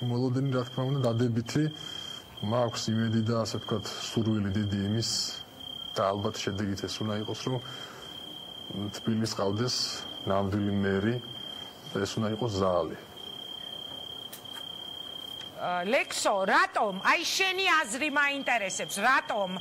მოლოდინი რა თქმა უნდა დადებითი მაქვს იმედი და ასე ვთქვათ სურვილი დიდი იმის და ალბათ შედეგით ეს უნდა იყოს რომ თბილისს ყავდეს ნამდვილი მერი და ეს უნდა იყოს ზალი. ლექსო, რატომ? აი შენი აზრი მაინტერესებს, რატომ?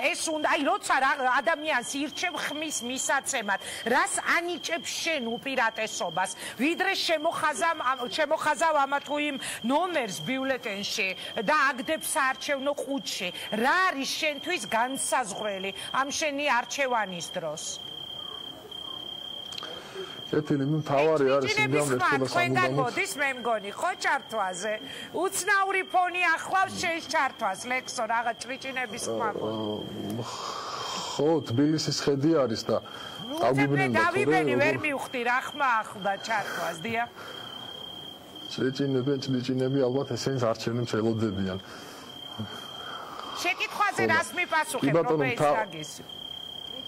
ეს უნდა, აი როცა ადამიანს ირჩევ ხმის მისაცემად, რას ანიჭებს შენ უპირატესობას? ვიდრე შემოხაზავ ამა თუ იმ ნომერს ბიულეტენში და აგდებ საარჩევნო ყუთში. რა არის შენთვის განსაზღვრელი ამ შენი არჩევანის დროს? კეთილი, ნუ თავარი არის იმდან ერთხელ თქვენგან მოდის მე მგონი, ხო ჩართვაზე? უცნაური ფონი ახლავს შენ ჩართვას, ლექსო, რაღაც ჭრიჭინების ხმა. ხო, თბილისის ხედი არის და დავიბნენ და დავიბენი, ვერ მივხვდი რა ხმა ახლდა ჩართვას, დიახ. ჭრიჭინები ალბათ ესენს არჩევნებს ელოდებიან. შეკითხვაზე რას მიპასუხებ, რომელიც გაგისურვებ?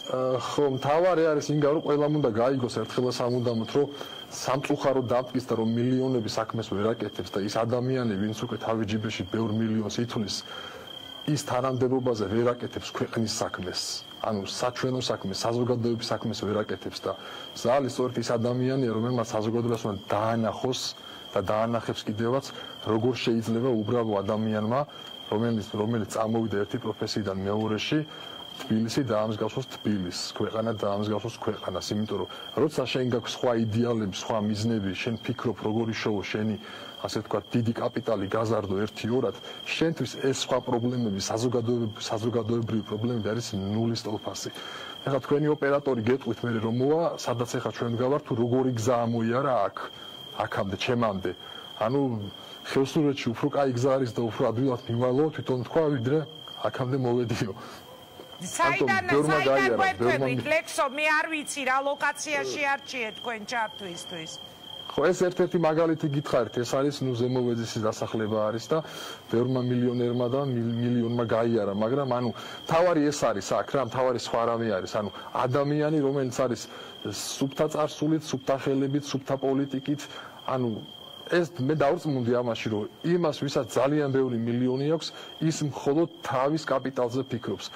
ხო, მთავარი არის იმგა რომ ყველამ უნდა გაიგოს ერთხელ სამუდამოდ რომ სამწუხარო დამტკის და რომ მილიონები საქმეს ვერ აკეთებს და ის ადამიანები ვინც უკვე თავი ჯიბეში ბევრ მილიონს ითვლის ის თანამდებობაზე ვერ აკეთებს ქვეყნის საქმეს ანუ საჩვენო საქმეს საზოგადოების საქმეს ვერ აკეთებს და ზალი სწორედ ის ადამიანია რომელმაც საზოგადოებას უნდა დაანახოს და დაანახებს კიდევაც როგორ შეიძლება უბრალო ადამიანმა რომელიც წამოვიდა ერთი პროფესიიდან მეორეში თბილისი დაამსგავსოს თბილისს, ქვეყანა დაამსგავსოს ქვეყანას, იმიტომ რომ როცა შენ გაქვს სხვა იდეალები, სხვა მიზნები, შენ ფიქრობ როგორი შოუ შენი, ასე ვთქვათ, დიდი კაპიტალი გაზარდო 1-2-ად, შენთვის ეს სხვა პრობლემები, საზოგადოებრივი პრობლემები არის ნულის ტოლფასი. ეხლა თქვენი ოპერატორი გეტყვით მე რომ მოვა, სადაც ეხლა ჩვენ გავართ, თუ როგორი გზა ამოიარა აქამდე, ჩემამდე. ანუ ხევსურეთში უფრო კაი გზა არის და უფრო ადვილად მივალო, თვითონ თქვა, ვიდრე აქამდე მოვედიო. საიდან გვეფხვით, ლექსო, მე არ ვიცი რა ლოკაციაში არჩიეთ თქვენ ჩართვისთვის. ხო, ეს ერთ-ერთი მაგალითი გითხარით, ეს არის ნუ ზემოვეძისის დასახლება არის და ბევრმა მილიონერმა და მილიონმა გაიარა, მაგრამ ანუ თავარი ეს არის აქ რა, თავარი სხვა რამე არის, ანუ ადამიანი, რომელიც არის სუფთა წარსულით, სუფთა ხელებით, სუფთა პოლიტიკით, ანუ ეს მე დავრწმუნდი ამაში, რომ იმას, ვისაც ძალიან ბევრი მილიონი აქვს, ის მხოლოდ თავის კაპიტალზე ფიქრობს.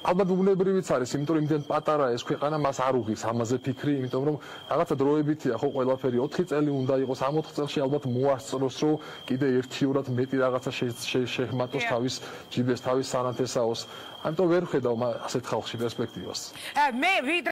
ალბათ უნებრივიც არის, იმიტომ რომ იმდენ პატარა ეს ქვეყანა მას არ უღის ამაზე ფიქრი, იმიტომ რომ რაღაცა დროებითია ხო ყველაფერი 4 წელი უნდა იყოს, ამ 4 წელში ალბათ მოასწროს, რომ კიდე 1-2-რად მეტი რაღაცა შეჰმატოს თავის ჯიბეს, თავის სანათესაოს. ამიტომ ვერ ვხედავ ასეთ ხალხში პერსპექტივას. მე